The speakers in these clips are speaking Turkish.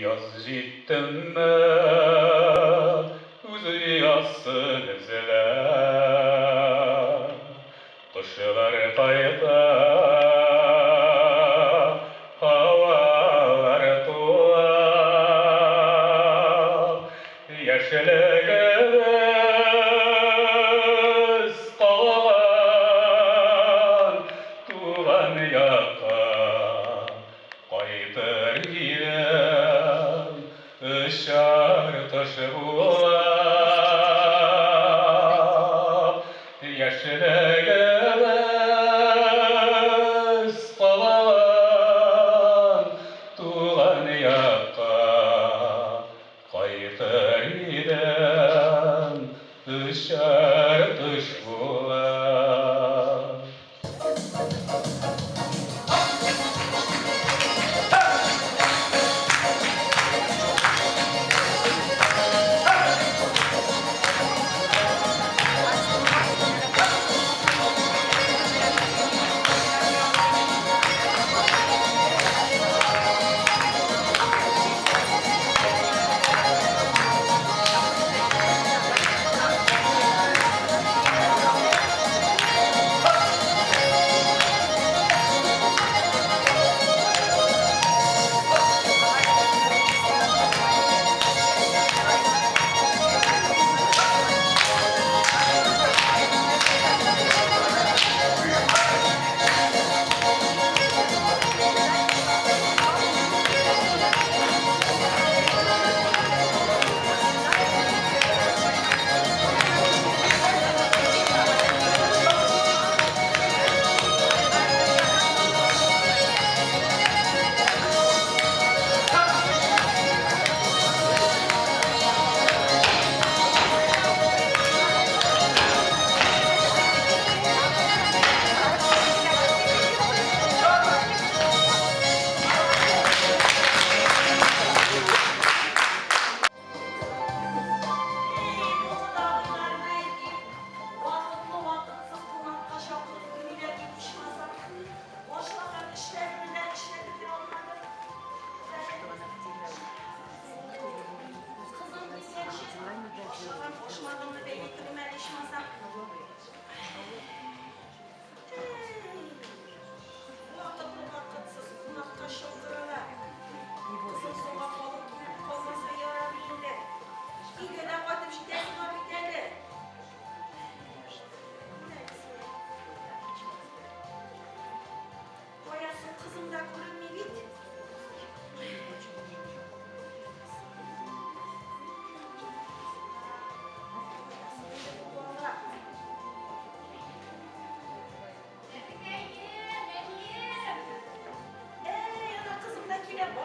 Yaz cidden Üzü yazsın izler Kışlar kayda Havalar tuğar Yeşilgez kalan Tuğan yaka Kaydır giden Işar taşı bular Yeşilgez kalan Tuğan yaka Kaydır giden Işar taşı bular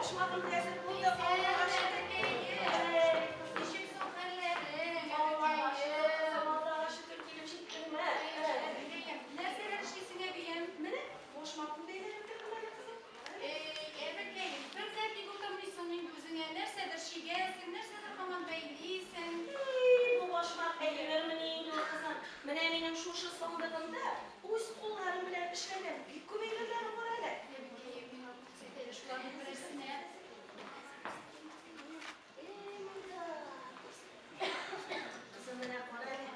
Boşmadın teyze burada Allah'a şükür. İşim son hallerim. Allah'a şükür kilim çıktın mı? Nerede işçisine diyeyim? Ne? Boşmadın beylerim de kılaya kızım. Evet diyeyim. Bir zevkli kurtamışsının gözüne. Nerede şey gelsin, nerede aman beyliysen. Bu boşmak beylerim neyin diyor kızım. Ben eminim şu sondığında uyuz kullarım bile işlerine büyük kumeylerim var öyle. Şuların birisine. Kızım ne var öyle.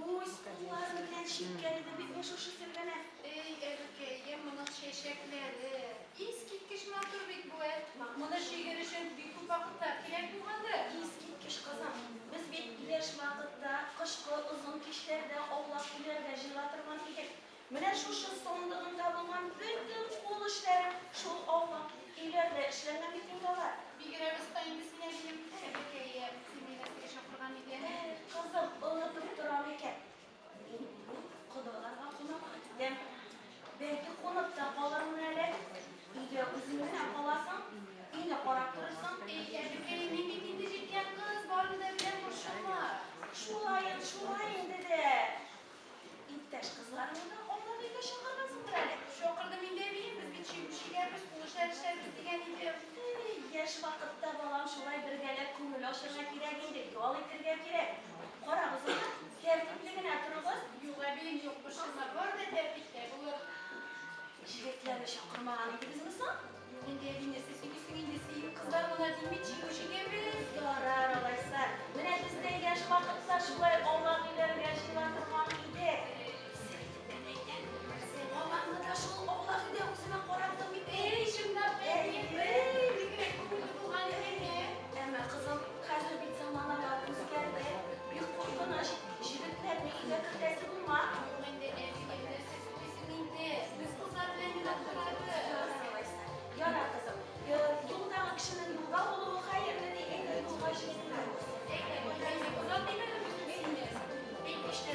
Uyuz kullarım bile şirkeli de bitmiş o şirkene. Erkeğim bunun şeşekleri. İski kişmaktır bit bu et. Buna şey gelişen bir kupakı takilek bu halde. İski kiş kızım. Biz bir ilaç vakitte kışkı uzun kişlerde oğlak ileride jılatırman idik. Mene şu sondığında bulunan bütün kul işlerim şu oğlak ileride işlerine bitince var. Bir Gürevistayın bisine bilim erkeğim. Sizinle şapırgan idene. Kızım ılıtıp duram eken. Kudalarga kunamak dem. Belki kunup da kalırım öyle. İyice üzümüne kalasın. Yine koraktırırsın. Erkeğim ne bitindi cidden kız. Barını da bilen boşum var. Şulayın dede. İpteş kızlarımı da onları da şakalasın böyle. Bizlerle şakırmağın ediniz mi sen? Indi evinde sesini indisi. Kızlar bana dinle çıkışı gebriz. Yarar olaysa. Mene bizde yaş vakıtlar şulay oğlan ileri yaşayılandırman idi. Sen oğlanla da şu oğlan idi o'zini qo'raqdim bitti. Şundan Ama kızım hazır bir zamanlar o'zgardi. Bir qo'rqinish yigitlarni uyga kiritasi bo'lma. Endi evinde sesini indi. Biz kızlar bilen yurardı. Yarar kızım. Yo'ldan kishini yo'lga oluvi xayrli de endi yo'lga ishlaydi. Kızlar demedim biz. İşte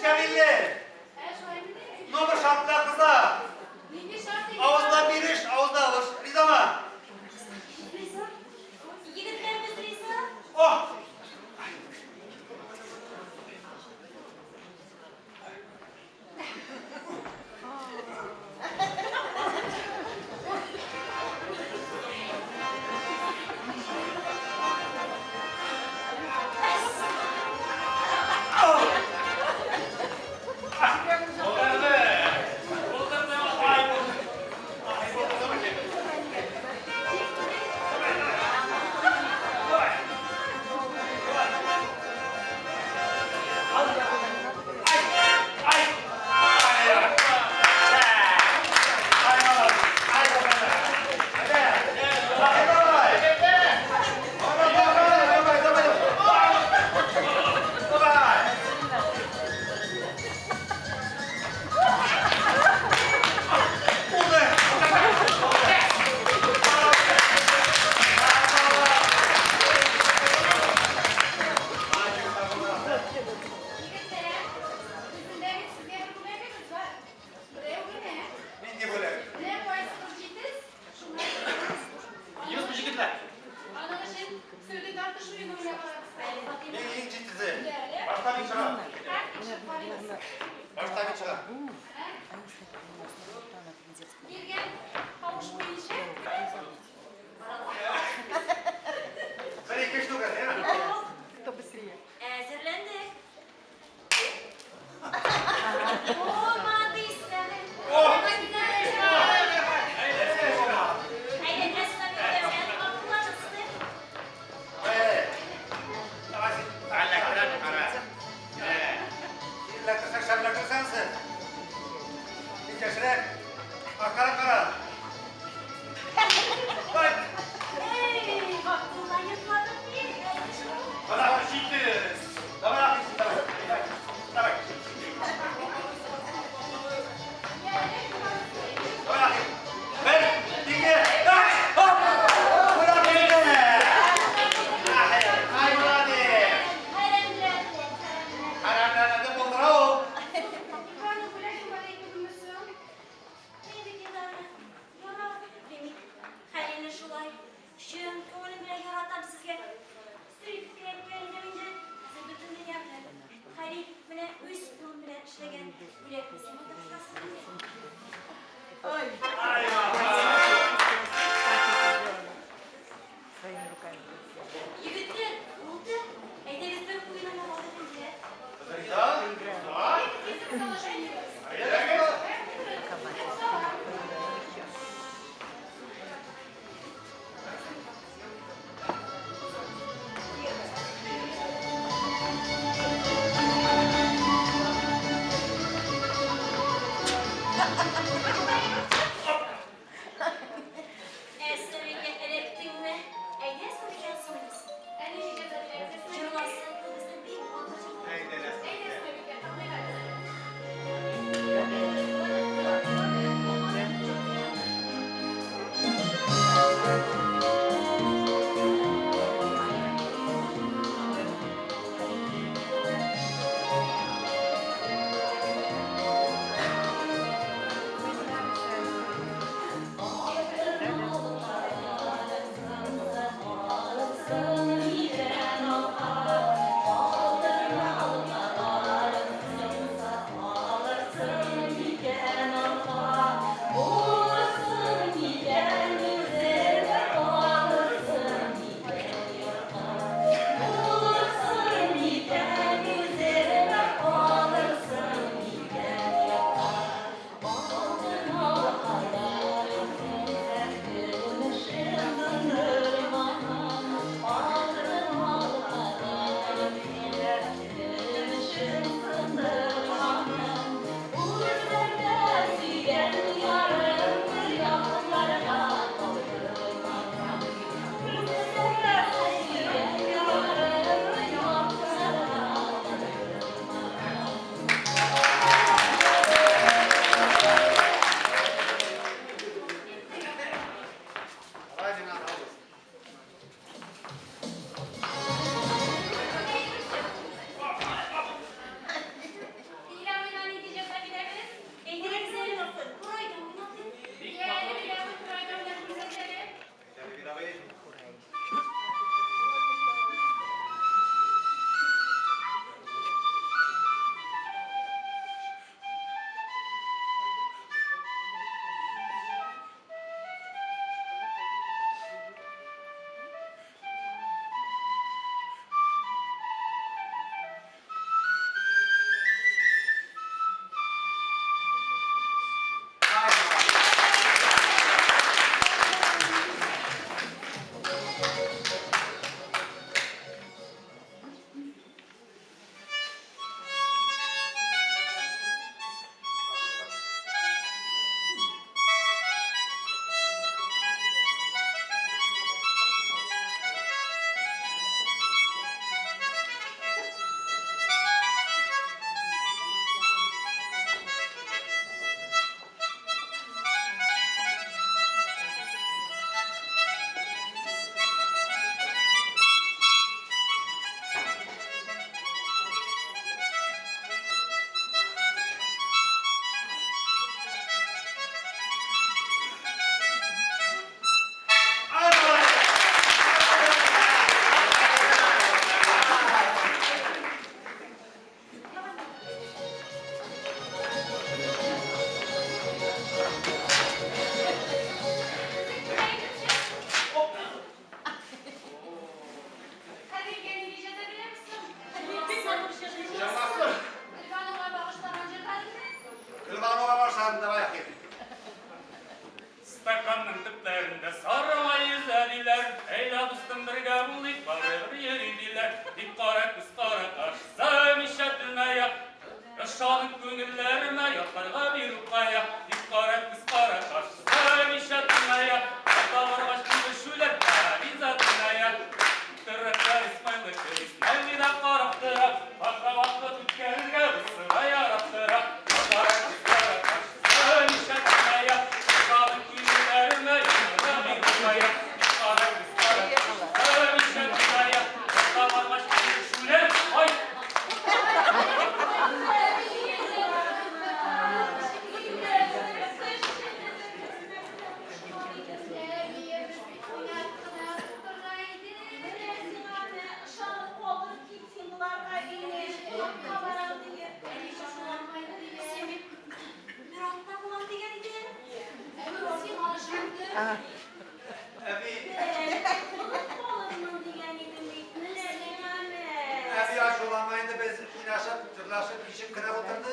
Kavilli. Ne olur şartlar kıza. Ağızda bir iş, ağızda avuç. Riza mı? Rıza, yigitlerimiz Rıza. Oh! Birgen kavuşmayınca. Zerlendik. Olmadı istedim. Haydi teslim edelim. Akıllar ısıtık. Hey, aklından yıkmadın değil. Yigitler, oldu. Eydeniz bir kuyuna yapalım diye. Esnevike elektin mi? Eydes mi biliyorsunuz? Cırlasın, kızın bir olacak. Aman gönüllerime yakarga bir ukaya, iskara karşısına bir şatınaya, atalar başında şöyle bir zatınaya, kırıklar İsmail bir de karaktıra, vakta vakta tükenirge ısıra yarattıra, atalar iskara karşısına bir şatınaya, aman gönüllerime yakarga bir ukaya, iskara karşısına bir şatınaya, atalar başında şöyle ay. Abi yaş olamayınca biz inaşıp, tırlaşıp, işip kıra oturdu.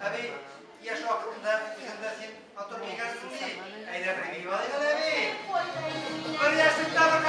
Abi yaş aklımda, yüzümde sen otur bir gelsin diye. Ayda bir var ya abi. Bir yaşında bir